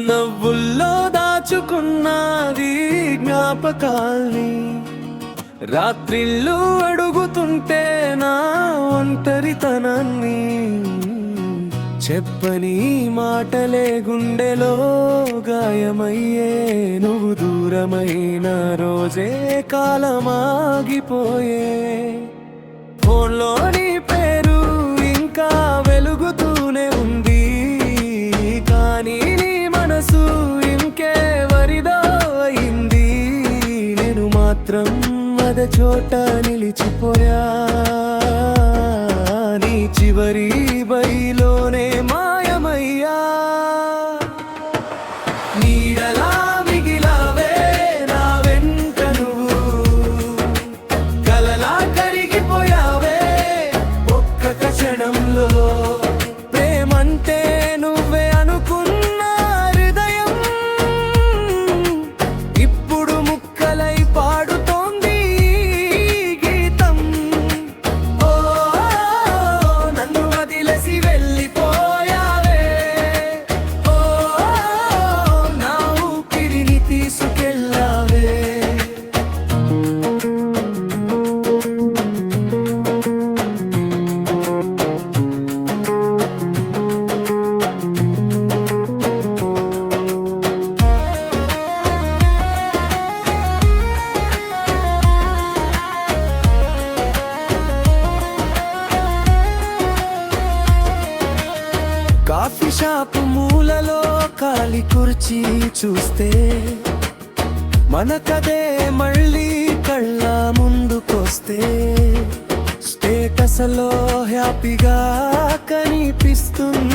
నవ్వుల్లో దాచుకున్నది జ్ఞాపకాల్ని రాత్రిళ్ళు అడుగుతుంటే నా ఒంటరితనాన్ని చెప్పని మాటలే గుండెలో గాయమయ్యే నువ్వు దూరమైన రోజే కాలమాగిపోయే ఫోన్లోని పేరు ఇంకా వెలుగుతూనే ఉంది కానీ నీ మనసు ఇంకెవరిదో అయింది నేను మాత్రం అదే చోట నిలిచిపోయా నీ చివరి బైలోనే మాయమయ్యా నీడలా మిగిలావే నా వెంట నువ్వు కలలా కరిగిపోయావే ఒక్క క్షణంలో ప్రేమంటే నువ్వే అనుకున్న హృదయం ఇప్పుడు ముక్కలై పాడుతోంది గీతం ఓ నన్ను వదిలేసి వెళ్ళిపోయావే ఓ నా ఊపిరిని తీసుకెళ్ళావే కాఫీ షాప్ మూలలో ఖాళీ కుర్చీ చూస్తే మనకదే మళ్ళీ కళ్ళ ముందుకొస్తే స్టేటస్లో హ్యాపీగా కనిపిస్తుంది